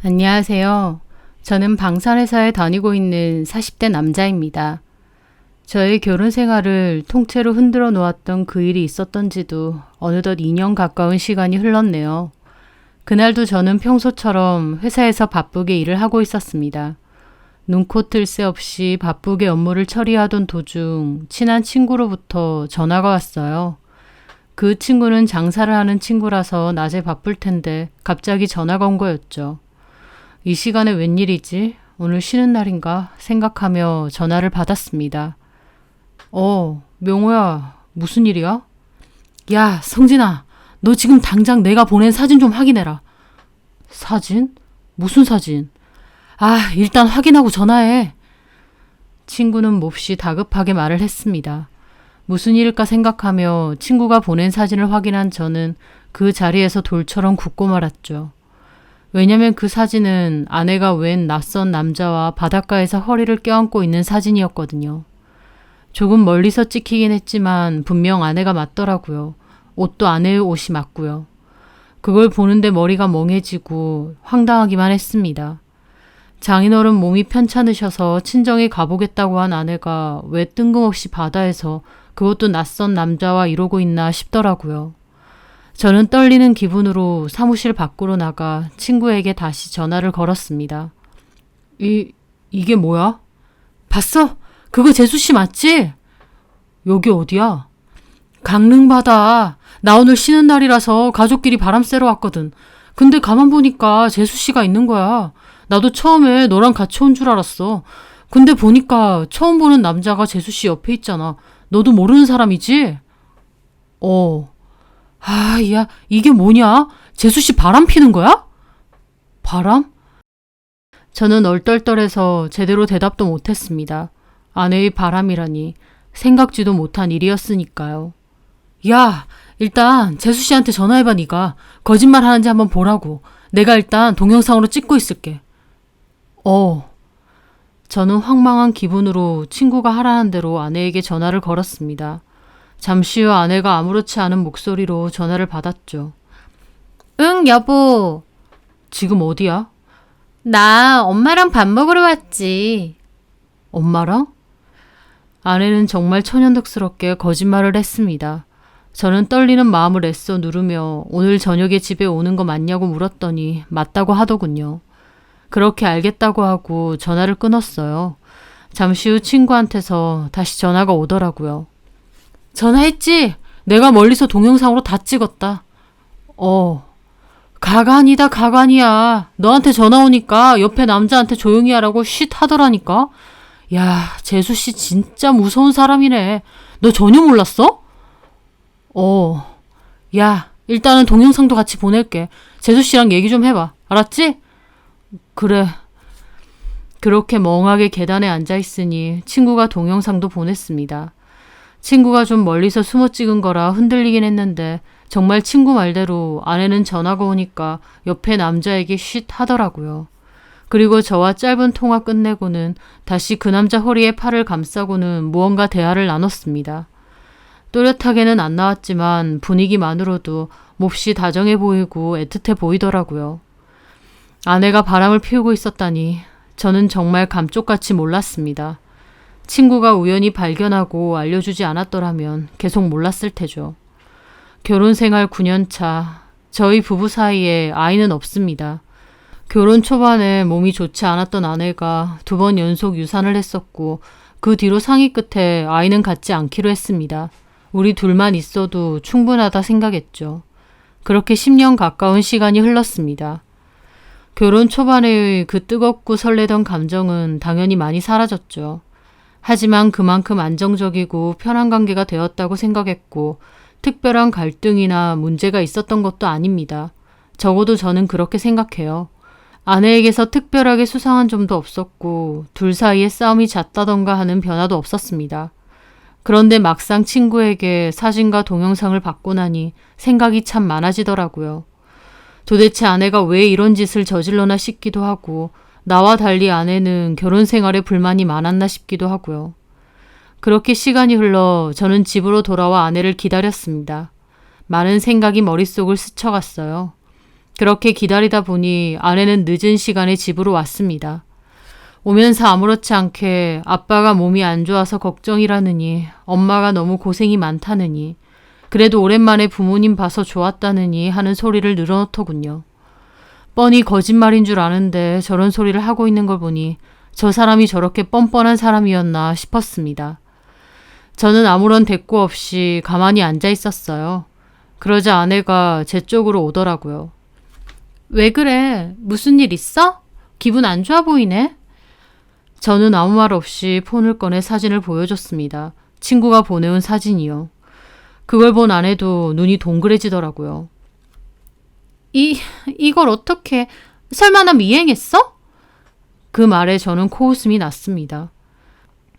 안녕하세요. 저는 방산회사에 다니고 있는 40대 남자입니다. 저의 결혼 생활을 통째로 흔들어 놓았던 그 일이 있었던지도 어느덧 2년 가까운 시간이 흘렀네요. 그날도 저는 평소처럼 회사에서 바쁘게 일을 하고 있었습니다. 눈코 뜰 새 없이 바쁘게 업무를 처리하던 도중 친한 친구로부터 전화가 왔어요. 그 친구는 장사를 하는 친구라서 낮에 바쁠 텐데 갑자기 전화가 온 거였죠. 이 시간에 웬일이지? 오늘 쉬는 날인가? 생각하며 전화를 받았습니다. 명호야, 무슨 일이야? 야, 성진아, 너 지금 당장 내가 보낸 사진 좀 확인해라. 사진? 무슨 사진? 일단 확인하고 전화해. 친구는 몹시 다급하게 말을 했습니다. 무슨 일일까 생각하며 친구가 보낸 사진을 확인한 저는 그 자리에서 돌처럼 굳고 말았죠. 왜냐면 그 사진은 아내가 웬 낯선 남자와 바닷가에서 허리를 껴안고 있는 사진이었거든요. 조금 멀리서 찍히긴 했지만 분명 아내가 맞더라고요. 옷도 아내의 옷이 맞고요. 그걸 보는데 머리가 멍해지고 황당하기만 했습니다. 장인어른 몸이 편찮으셔서 친정에 가보겠다고 한 아내가 왜 뜬금없이 바다에서 그것도 낯선 남자와 이러고 있나 싶더라고요. 저는 떨리는 기분으로 사무실 밖으로 나가 친구에게 다시 전화를 걸었습니다. 이게 뭐야? 봤어? 그거 재수씨 맞지? 여기 어디야? 강릉바다. 나 오늘 쉬는 날이라서 가족끼리 바람 쐬러 왔거든. 근데 가만 보니까 재수씨가 있는 거야. 나도 처음에 너랑 같이 온 줄 알았어. 근데 보니까 처음 보는 남자가 재수씨 옆에 있잖아. 너도 모르는 사람이지? 야, 이게 뭐냐? 재수씨 바람 피는 거야? 바람? 저는 얼떨떨해서 제대로 대답도 못했습니다. 아내의 바람이라니 생각지도 못한 일이었으니까요. 야, 일단 재수씨한테 전화해봐 네가. 거짓말 하는지 한번 보라고. 내가 일단 동영상으로 찍고 있을게. 저는 황망한 기분으로 친구가 하라는 대로 아내에게 전화를 걸었습니다. 잠시 후 아내가 아무렇지 않은 목소리로 전화를 받았죠. 응, 여보. 지금 어디야? 나 엄마랑 밥 먹으러 왔지. 엄마랑? 아내는 정말 천연덕스럽게 거짓말을 했습니다. 저는 떨리는 마음을 애써 누르며 오늘 저녁에 집에 오는 거 맞냐고 물었더니 맞다고 하더군요. 그렇게 알겠다고 하고 전화를 끊었어요. 잠시 후 친구한테서 다시 전화가 오더라고요. 전화했지? 내가 멀리서 동영상으로 다 찍었다. 가관이다 가관이야. 너한테 전화 오니까 옆에 남자한테 조용히 하라고 쉿 하더라니까. 야, 재수씨 진짜 무서운 사람이네. 너 전혀 몰랐어? 야, 일단은 동영상도 같이 보낼게. 재수씨랑 얘기 좀 해봐. 알았지? 그래. 그렇게 멍하게 계단에 앉아있으니 친구가 동영상도 보냈습니다. 친구가 좀 멀리서 숨어 찍은 거라 흔들리긴 했는데 정말 친구 말대로 아내는 전화가 오니까 옆에 남자에게 쉿 하더라고요. 그리고 저와 짧은 통화 끝내고는 다시 그 남자 허리에 팔을 감싸고는 무언가 대화를 나눴습니다. 또렷하게는 안 나왔지만 분위기만으로도 몹시 다정해 보이고 애틋해 보이더라고요. 아내가 바람을 피우고 있었다니 저는 정말 감쪽같이 몰랐습니다. 친구가 우연히 발견하고 알려주지 않았더라면 계속 몰랐을 테죠. 결혼 생활 9년 차, 저희 부부 사이에 아이는 없습니다. 결혼 초반에 몸이 좋지 않았던 아내가 2번 연속 유산을 했었고 그 뒤로 상의 끝에 아이는 갖지 않기로 했습니다. 우리 둘만 있어도 충분하다 생각했죠. 그렇게 10년 가까운 시간이 흘렀습니다. 결혼 초반의 그 뜨겁고 설레던 감정은 당연히 많이 사라졌죠. 하지만 그만큼 안정적이고 편한 관계가 되었다고 생각했고 특별한 갈등이나 문제가 있었던 것도 아닙니다. 적어도 저는 그렇게 생각해요. 아내에게서 특별하게 수상한 점도 없었고 둘 사이에 싸움이 잦다던가 하는 변화도 없었습니다. 그런데 막상 친구에게 사진과 동영상을 받고 나니 생각이 참 많아지더라고요. 도대체 아내가 왜 이런 짓을 저질러나 싶기도 하고 나와 달리 아내는 결혼 생활에 불만이 많았나 싶기도 하고요. 그렇게 시간이 흘러 저는 집으로 돌아와 아내를 기다렸습니다. 많은 생각이 머릿속을 스쳐갔어요. 그렇게 기다리다 보니 아내는 늦은 시간에 집으로 왔습니다. 오면서 아무렇지 않게 아빠가 몸이 안 좋아서 걱정이라느니, 엄마가 너무 고생이 많다느니, 그래도 오랜만에 부모님 봐서 좋았다느니 하는 소리를 늘어놓더군요. 뻔히 거짓말인 줄 아는데 저런 소리를 하고 있는 걸 보니 저 사람이 저렇게 뻔뻔한 사람이었나 싶었습니다. 저는 아무런 대꾸 없이 가만히 앉아 있었어요. 그러자 아내가 제 쪽으로 오더라고요. 왜 그래? 무슨 일 있어? 기분 안 좋아 보이네? 저는 아무 말 없이 폰을 꺼내 사진을 보여줬습니다. 친구가 보내온 사진이요. 그걸 본 아내도 눈이 동그래지더라고요. 이걸 어떻게, 설마 나 미행했어? 그 말에 저는 코웃음이 났습니다.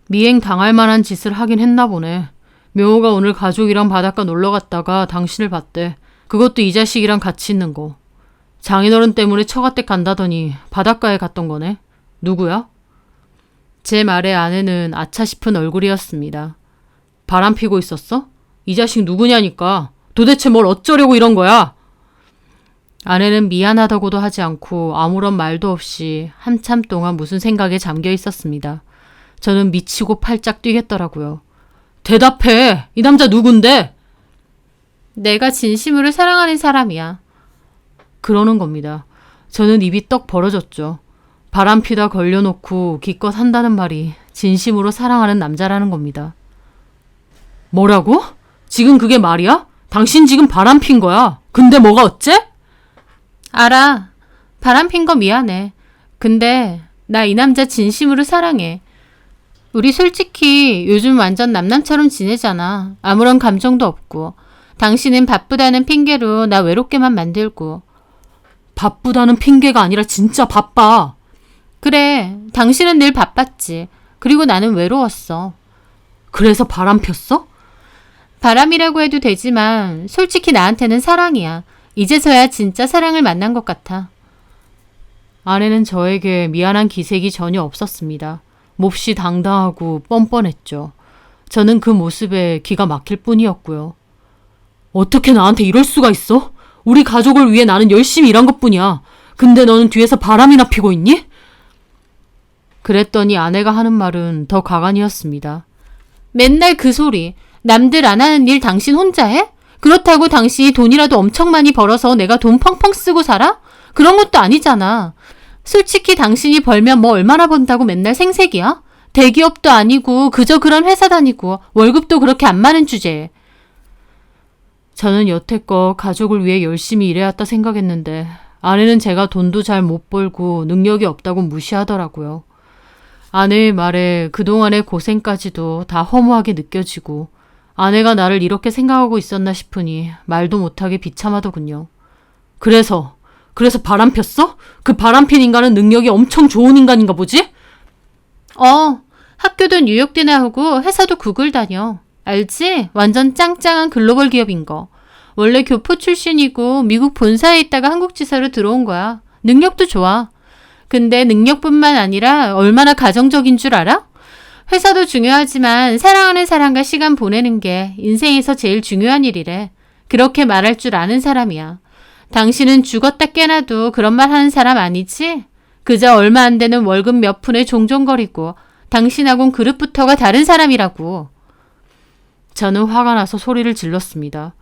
미행 당할 만한 짓을 하긴 했나 보네. 명호가 오늘 가족이랑 바닷가 놀러 갔다가 당신을 봤대. 그것도 이 자식이랑 같이 있는 거. 장인어른 때문에 처갓댁 간다더니 바닷가에 갔던 거네. 누구야? 제 말에 아내는 아차 싶은 얼굴이었습니다. 바람 피고 있었어? 이 자식 누구냐니까. 도대체 뭘 어쩌려고 이런 거야? 아내는 미안하다고도 하지 않고 아무런 말도 없이 한참 동안 무슨 생각에 잠겨 있었습니다. 저는 미치고 팔짝 뛰겠더라고요. 대답해! 이 남자 누군데? 내가 진심으로 사랑하는 사람이야. 그러는 겁니다. 저는 입이 떡 벌어졌죠. 바람피다 걸려놓고 기껏 한다는 말이 진심으로 사랑하는 남자라는 겁니다. 뭐라고? 지금 그게 말이야? 당신 지금 바람핀 거야. 근데 뭐가 어째? 알아. 바람핀 거 미안해. 근데 나 이 남자 진심으로 사랑해. 우리 솔직히 요즘 완전 남남처럼 지내잖아. 아무런 감정도 없고. 당신은 바쁘다는 핑계로 나 외롭게만 만들고. 바쁘다는 핑계가 아니라 진짜 바빠. 그래, 당신은 늘 바빴지. 그리고 나는 외로웠어. 그래서 바람 폈어? 바람이라고 해도 되지만 솔직히 나한테는 사랑이야. 이제서야 진짜 사랑을 만난 것 같아. 아내는 저에게 미안한 기색이 전혀 없었습니다. 몹시 당당하고 뻔뻔했죠. 저는 그 모습에 기가 막힐 뿐이었고요. 어떻게 나한테 이럴 수가 있어? 우리 가족을 위해 나는 열심히 일한 것뿐이야. 근데 너는 뒤에서 바람이나 피고 있니? 그랬더니 아내가 하는 말은 더 가관이었습니다. 맨날 그 소리. 남들 안 하는 일 당신 혼자 해? 그렇다고 당신이 돈이라도 엄청 많이 벌어서 내가 돈 펑펑 쓰고 살아? 그런 것도 아니잖아. 솔직히 당신이 벌면 뭐 얼마나 번다고 맨날 생색이야? 대기업도 아니고 그저 그런 회사 다니고 월급도 그렇게 안 많은 주제에. 저는 여태껏 가족을 위해 열심히 일해왔다 생각했는데 아내는 제가 돈도 잘 못 벌고 능력이 없다고 무시하더라고요. 아내의 말에 그동안의 고생까지도 다 허무하게 느껴지고 아내가 나를 이렇게 생각하고 있었나 싶으니 말도 못하게 비참하더군요. 그래서 바람 폈어? 그 바람핀 인간은 능력이 엄청 좋은 인간인가 보지? 학교도 뉴욕대 나오고 회사도 구글 다녀. 알지? 완전 짱짱한 글로벌 기업인 거. 원래 교포 출신이고 미국 본사에 있다가 한국 지사로 들어온 거야. 능력도 좋아. 근데 능력뿐만 아니라 얼마나 가정적인 줄 알아? 회사도 중요하지만 사랑하는 사람과 시간 보내는 게 인생에서 제일 중요한 일이래. 그렇게 말할 줄 아는 사람이야. 당신은 죽었다 깨나도 그런 말 하는 사람 아니지? 그저 얼마 안 되는 월급 몇 푼에 종종거리고 당신하고는 그릇부터가 다른 사람이라고. 저는 화가 나서 소리를 질렀습니다.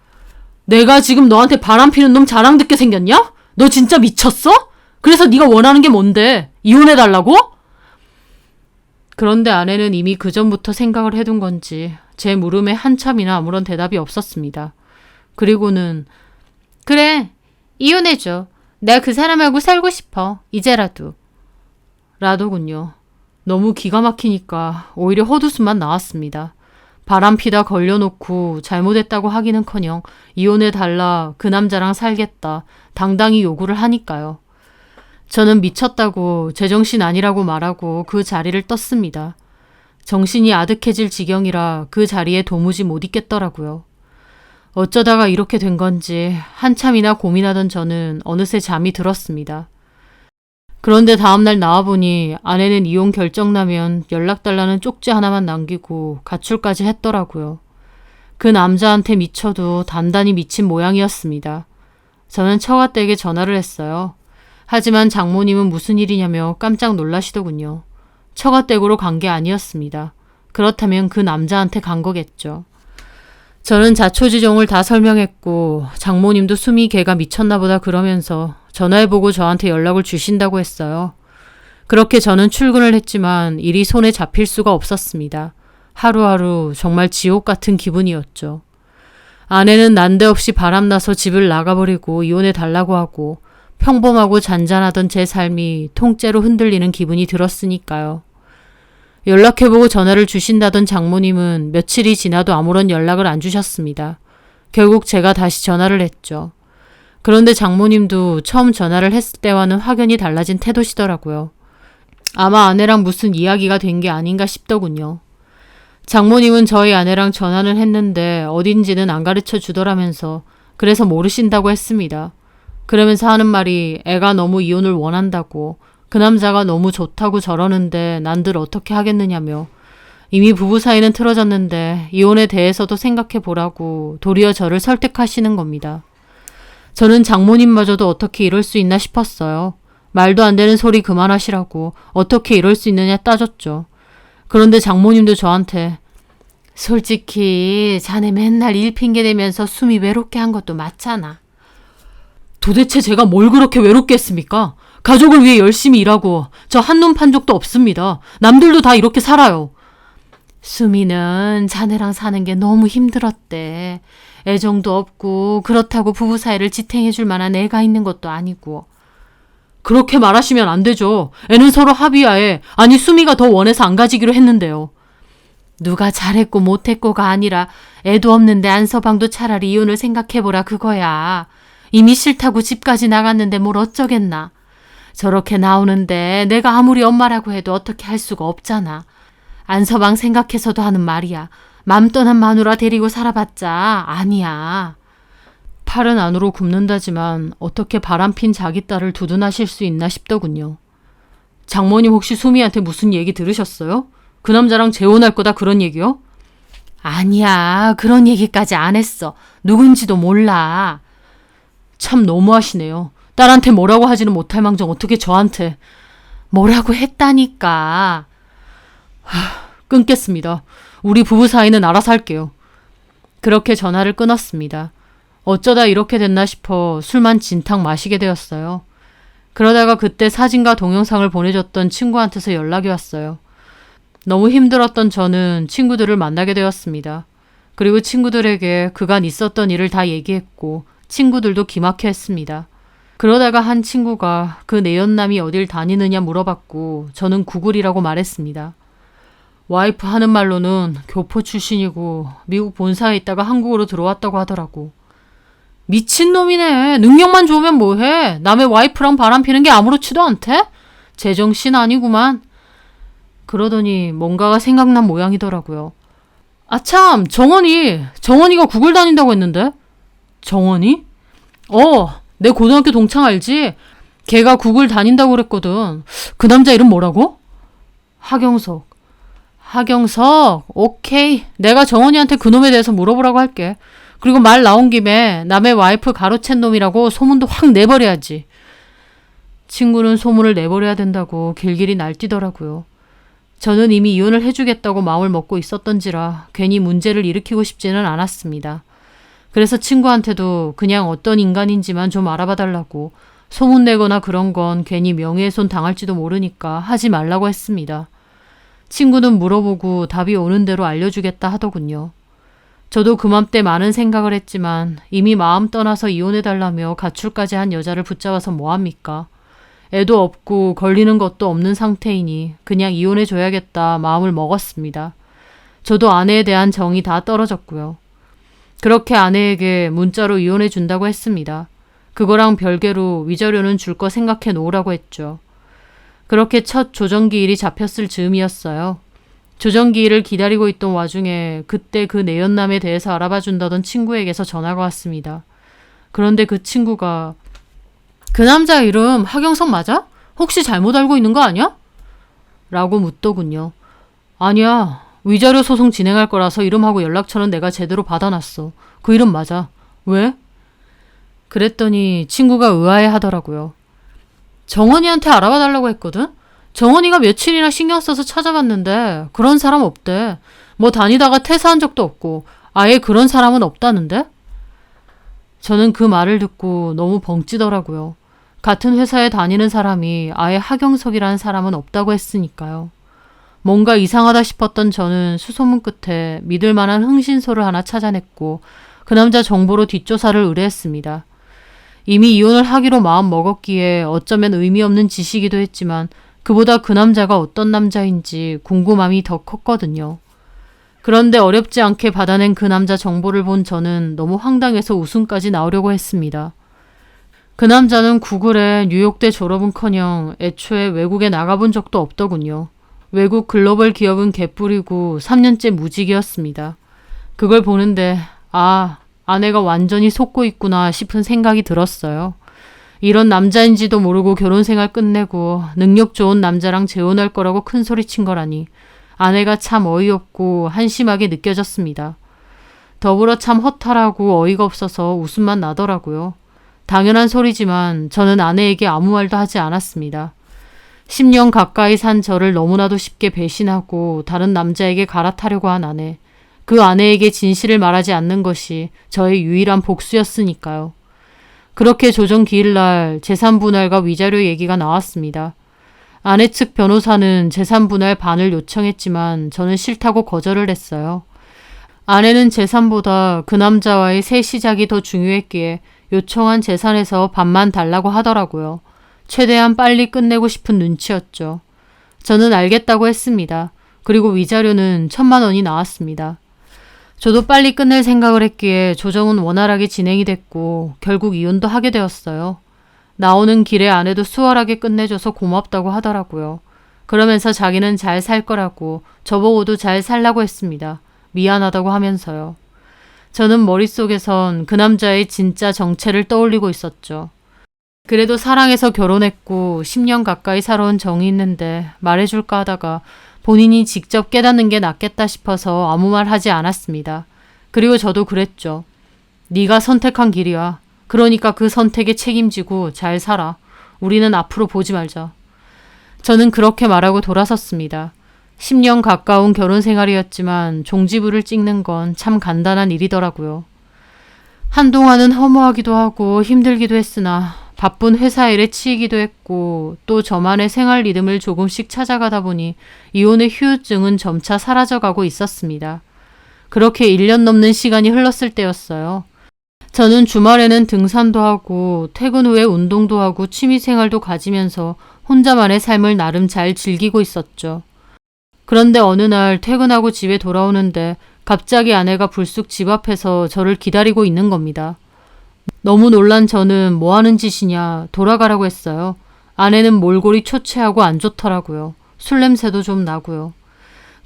내가 지금 너한테 바람피는 놈 자랑 듣게 생겼냐? 너 진짜 미쳤어? 그래서 네가 원하는 게 뭔데? 이혼해달라고? 그런데 아내는 이미 그전부터 생각을 해둔 건지 제 물음에 한참이나 아무런 대답이 없었습니다. 그리고는 그래, 이혼해줘. 내가 그 사람하고 살고 싶어. 이제라도. 라더군요. 너무 기가 막히니까 오히려 헛웃음만 나왔습니다. 바람피다 걸려놓고 잘못했다고 하기는커녕 이혼해달라, 그 남자랑 살겠다 당당히 요구를 하니까요. 저는 미쳤다고 제정신 아니라고 말하고 그 자리를 떴습니다. 정신이 아득해질 지경이라 그 자리에 도무지 못 있겠더라고요. 어쩌다가 이렇게 된 건지 한참이나 고민하던 저는 어느새 잠이 들었습니다. 그런데 다음날 나와보니 아내는 이혼 결정나면 연락달라는 쪽지 하나만 남기고 가출까지 했더라고요. 그 남자한테 미쳐도 단단히 미친 모양이었습니다. 저는 처가댁에 전화를 했어요. 하지만 장모님은 무슨 일이냐며 깜짝 놀라시더군요. 처가댁으로 간 게 아니었습니다. 그렇다면 그 남자한테 간 거겠죠. 저는 자초지종을 다 설명했고 장모님도 수미 걔가 미쳤나 보다 그러면서 전화해보고 저한테 연락을 주신다고 했어요. 그렇게 저는 출근을 했지만 일이 손에 잡힐 수가 없었습니다. 하루하루 정말 지옥 같은 기분이었죠. 아내는 난데없이 바람나서 집을 나가버리고 이혼해달라고 하고 평범하고 잔잔하던 제 삶이 통째로 흔들리는 기분이 들었으니까요. 연락해보고 전화를 주신다던 장모님은 며칠이 지나도 아무런 연락을 안 주셨습니다. 결국 제가 다시 전화를 했죠. 그런데 장모님도 처음 전화를 했을 때와는 확연히 달라진 태도시더라고요. 아마 아내랑 무슨 이야기가 된 게 아닌가 싶더군요. 장모님은 저희 아내랑 전화는 했는데 어딘지는 안 가르쳐 주더라면서 그래서 모르신다고 했습니다. 그러면서 하는 말이 애가 너무 이혼을 원한다고 그 남자가 너무 좋다고 저러는데 난들 어떻게 하겠느냐며 이미 부부 사이는 틀어졌는데 이혼에 대해서도 생각해 보라고 도리어 저를 설득하시는 겁니다. 저는 장모님마저도 어떻게 이럴 수 있나 싶었어요. 말도 안 되는 소리 그만하시라고 어떻게 이럴 수 있느냐 따졌죠. 그런데 장모님도 저한테 솔직히 자네 맨날 일 핑계 대면서 수미 외롭게 한 것도 맞잖아. 도대체 제가 뭘 그렇게 외롭게 했습니까? 가족을 위해 열심히 일하고 저 한눈 판 적도 없습니다. 남들도 다 이렇게 살아요. 수미는 자네랑 사는 게 너무 힘들었대. 애정도 없고 그렇다고 부부 사이를 지탱해 줄 만한 애가 있는 것도 아니고. 그렇게 말하시면 안 되죠. 애는 서로 합의하에 아니 수미가 더 원해서 안 가지기로 했는데요. 누가 잘했고 못했고가 아니라 애도 없는데 안서방도 차라리 이혼을 생각해보라 그거야. 이미 싫다고 집까지 나갔는데 뭘 어쩌겠나. 저렇게 나오는데 내가 아무리 엄마라고 해도 어떻게 할 수가 없잖아. 안서방 생각해서도 하는 말이야. 맘 떠난 마누라 데리고 살아봤자 아니야. 팔은 안으로 굽는다지만 어떻게 바람핀 자기 딸을 두둔하실 수 있나 싶더군요. 장모님 혹시 수미한테 무슨 얘기 들으셨어요? 그 남자랑 재혼할 거다 그런 얘기요? 아니야. 그런 얘기까지 안 했어. 누군지도 몰라. 참 너무하시네요. 딸한테 뭐라고 하지는 못할 망정 어떻게 저한테. 뭐라고 했다니까. 끊겠습니다. 우리 부부 사이는 알아서 할게요. 그렇게 전화를 끊었습니다. 어쩌다 이렇게 됐나 싶어 술만 진탕 마시게 되었어요. 그러다가 그때 사진과 동영상을 보내줬던 친구한테서 연락이 왔어요. 너무 힘들었던 저는 친구들을 만나게 되었습니다. 그리고 친구들에게 그간 있었던 일을 다 얘기했고 친구들도 기막혀 했습니다. 그러다가 한 친구가 그 내연남이 어딜 다니느냐 물어봤고 저는 구글이라고 말했습니다. 와이프 하는 말로는 교포 출신이고 미국 본사에 있다가 한국으로 들어왔다고 하더라고. 미친놈이네. 능력만 좋으면 뭐해. 남의 와이프랑 바람피는 게 아무렇지도 않대? 제정신 아니구만. 그러더니 뭔가가 생각난 모양이더라고요. 아참 정원이가 구글 다닌다고 했는데. 정원이? 내 고등학교 동창 알지? 걔가 구글 다닌다고 그랬거든. 그 남자 이름 뭐라고? 하경석. 오케이. 내가 정원이한테 그놈에 대해서 물어보라고 할게. 그리고 말 나온 김에 남의 와이프 가로챈 놈이라고 소문도 확 내버려야지. 친구는 소문을 내버려야 된다고 길길이 날뛰더라고요. 저는 이미 이혼을 해주겠다고 마음을 먹고 있었던지라 괜히 문제를 일으키고 싶지는 않았습니다. 그래서 친구한테도 그냥 어떤 인간인지만 좀 알아봐달라고 소문내거나 그런 건 괜히 명예훼손 당할지도 모르니까 하지 말라고 했습니다. 친구는 물어보고 답이 오는 대로 알려주겠다 하더군요. 저도 그맘때 많은 생각을 했지만 이미 마음 떠나서 이혼해달라며 가출까지 한 여자를 붙잡아서 뭐합니까? 애도 없고 걸리는 것도 없는 상태이니 그냥 이혼해줘야겠다 마음을 먹었습니다. 저도 아내에 대한 정이 다 떨어졌고요. 그렇게 아내에게 문자로 이혼해준다고 했습니다. 그거랑 별개로 위자료는 줄 거 생각해 놓으라고 했죠. 그렇게 첫 조정기 일이 잡혔을 즈음이었어요. 조정기 일을 기다리고 있던 와중에 그때 그 내연남에 대해서 알아봐준다던 친구에게서 전화가 왔습니다. 그런데 그 친구가 그 남자 이름 하경석 맞아? 혹시 잘못 알고 있는 거 아니야? 라고 묻더군요. 아니야. 위자료 소송 진행할 거라서 이름하고 연락처는 내가 제대로 받아놨어. 그 이름 맞아. 왜? 그랬더니 친구가 의아해 하더라고요. 정원이한테 알아봐 달라고 했거든? 정원이가 며칠이나 신경 써서 찾아봤는데 그런 사람 없대. 뭐 다니다가 퇴사한 적도 없고 아예 그런 사람은 없다는데? 저는 그 말을 듣고 너무 벙찌더라고요. 같은 회사에 다니는 사람이 아예 하경석이라는 사람은 없다고 했으니까요. 뭔가 이상하다 싶었던 저는 수소문 끝에 믿을 만한 흥신소를 하나 찾아냈고 그 남자 정보로 뒷조사를 의뢰했습니다. 이미 이혼을 하기로 마음 먹었기에 어쩌면 의미 없는 짓이기도 했지만 그보다 그 남자가 어떤 남자인지 궁금함이 더 컸거든요. 그런데 어렵지 않게 받아낸 그 남자 정보를 본 저는 너무 황당해서 웃음까지 나오려고 했습니다. 그 남자는 구글에 뉴욕대 졸업은커녕 애초에 외국에 나가본 적도 없더군요. 외국 글로벌 기업은 개뿔이고 3년째 무직이었습니다. 그걸 보는데 아내가 완전히 속고 있구나 싶은 생각이 들었어요. 이런 남자인지도 모르고 결혼 생활 끝내고 능력 좋은 남자랑 재혼할 거라고 큰소리친 거라니 아내가 참 어이없고 한심하게 느껴졌습니다. 더불어 참 허탈하고 어이가 없어서 웃음만 나더라고요. 당연한 소리지만 저는 아내에게 아무 말도 하지 않았습니다. 10년 가까이 산 저를 너무나도 쉽게 배신하고 다른 남자에게 갈아타려고 한 아내. 그 아내에게 진실을 말하지 않는 것이 저의 유일한 복수였으니까요. 그렇게 조정 기일날 재산분할과 위자료 얘기가 나왔습니다. 아내 측 변호사는 재산분할 반을 요청했지만 저는 싫다고 거절을 했어요. 아내는 재산보다 그 남자와의 새 시작이 더 중요했기에 요청한 재산에서 반만 달라고 하더라고요. 최대한 빨리 끝내고 싶은 눈치였죠. 저는 알겠다고 했습니다. 그리고 위자료는 1,000만 원이 나왔습니다. 저도 빨리 끝낼 생각을 했기에 조정은 원활하게 진행이 됐고 결국 이혼도 하게 되었어요. 나오는 길에 아내도 수월하게 끝내줘서 고맙다고 하더라고요. 그러면서 자기는 잘 살 거라고 저보고도 잘 살라고 했습니다. 미안하다고 하면서요. 저는 머릿속에선 그 남자의 진짜 정체를 떠올리고 있었죠. 그래도 사랑해서 결혼했고 10년 가까이 살아온 정이 있는데 말해줄까 하다가 본인이 직접 깨닫는 게 낫겠다 싶어서 아무 말 하지 않았습니다. 그리고 저도 그랬죠. 네가 선택한 길이야. 그러니까 그 선택에 책임지고 잘 살아. 우리는 앞으로 보지 말자. 저는 그렇게 말하고 돌아섰습니다. 10년 가까운 결혼 생활이었지만 종지부를 찍는 건 참 간단한 일이더라고요. 한동안은 허무하기도 하고 힘들기도 했으나 바쁜 회사 일에 치이기도 했고 또 저만의 생활 리듬을 조금씩 찾아가다 보니 이혼의 후유증은 점차 사라져가고 있었습니다. 그렇게 1년 넘는 시간이 흘렀을 때였어요. 저는 주말에는 등산도 하고 퇴근 후에 운동도 하고 취미생활도 가지면서 혼자만의 삶을 나름 잘 즐기고 있었죠. 그런데 어느 날 퇴근하고 집에 돌아오는데 갑자기 아내가 불쑥 집 앞에서 저를 기다리고 있는 겁니다. 너무 놀란 저는 뭐 하는 짓이냐 돌아가라고 했어요. 아내는 몰골이 초췌하고 안 좋더라고요. 술 냄새도 좀 나고요.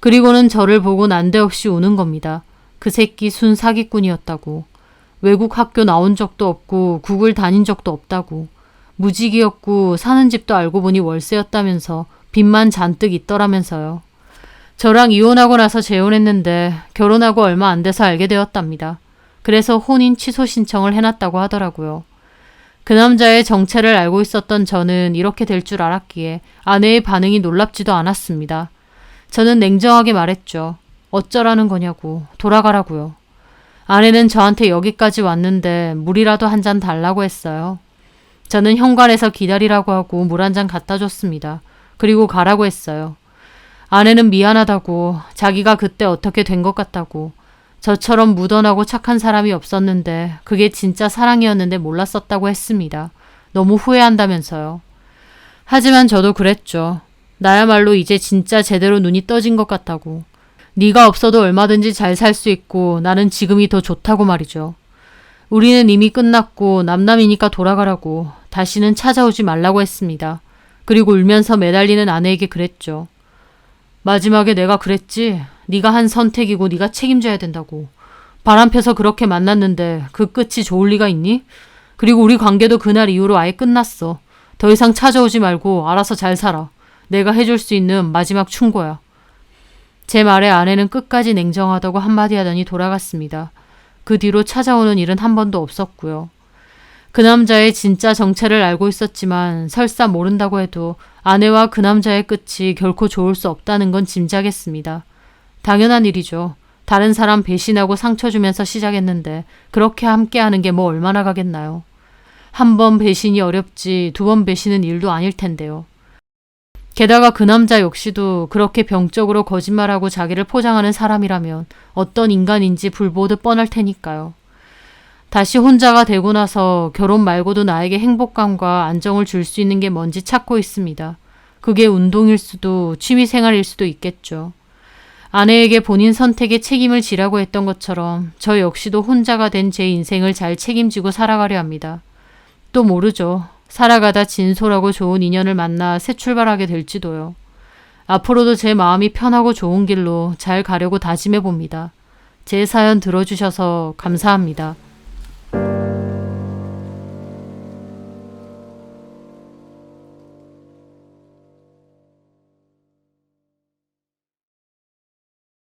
그리고는 저를 보고 난데없이 우는 겁니다. 그 새끼 순 사기꾼이었다고. 외국 학교 나온 적도 없고 국을 다닌 적도 없다고. 무직이었고 사는 집도 알고 보니 월세였다면서 빚만 잔뜩 있더라면서요. 저랑 이혼하고 나서 재혼했는데 결혼하고 얼마 안 돼서 알게 되었답니다. 그래서 혼인 취소 신청을 해놨다고 하더라고요. 그 남자의 정체를 알고 있었던 저는 이렇게 될 줄 알았기에 아내의 반응이 놀랍지도 않았습니다. 저는 냉정하게 말했죠. 어쩌라는 거냐고. 돌아가라고요. 아내는 저한테 여기까지 왔는데 물이라도 한 잔 달라고 했어요. 저는 현관에서 기다리라고 하고 물 한 잔 갖다 줬습니다. 그리고 가라고 했어요. 아내는 미안하다고, 자기가 그때 어떻게 된 것 같다고, 저처럼 무던하고 착한 사람이 없었는데 그게 진짜 사랑이었는데 몰랐었다고 했습니다. 너무 후회한다면서요. 하지만 저도 그랬죠. 나야말로 이제 진짜 제대로 눈이 떠진 것 같다고. 네가 없어도 얼마든지 잘 살 수 있고 나는 지금이 더 좋다고 말이죠. 우리는 이미 끝났고 남남이니까 돌아가라고, 다시는 찾아오지 말라고 했습니다. 그리고 울면서 매달리는 아내에게 그랬죠. 마지막에 내가 그랬지. 네가 한 선택이고 네가 책임져야 된다고. 바람 펴서 그렇게 만났는데 그 끝이 좋을 리가 있니? 그리고 우리 관계도 그날 이후로 아예 끝났어. 더 이상 찾아오지 말고 알아서 잘 살아. 내가 해줄 수 있는 마지막 충고야. 제 말에 아내는 끝까지 냉정하다고 한마디 하더니 돌아갔습니다. 그 뒤로 찾아오는 일은 한 번도 없었고요. 그 남자의 진짜 정체를 알고 있었지만 설사 모른다고 해도 아내와 그 남자의 끝이 결코 좋을 수 없다는 건 짐작했습니다. 당연한 일이죠. 다른 사람 배신하고 상처 주면서 시작했는데 그렇게 함께하는 게 뭐 얼마나 가겠나요. 한 번 배신이 어렵지 2번 배신은 일도 아닐 텐데요. 게다가 그 남자 역시도 그렇게 병적으로 거짓말하고 자기를 포장하는 사람이라면 어떤 인간인지 불보듯 뻔할 테니까요. 다시 혼자가 되고 나서 결혼 말고도 나에게 행복감과 안정을 줄 수 있는 게 뭔지 찾고 있습니다. 그게 운동일 수도 취미생활일 수도 있겠죠. 아내에게 본인 선택에 책임을 지라고 했던 것처럼 저 역시도 혼자가 된 제 인생을 잘 책임지고 살아가려 합니다. 또 모르죠. 살아가다 진솔하고 좋은 인연을 만나 새 출발하게 될지도요. 앞으로도 제 마음이 편하고 좋은 길로 잘 가려고 다짐해 봅니다. 제 사연 들어주셔서 감사합니다.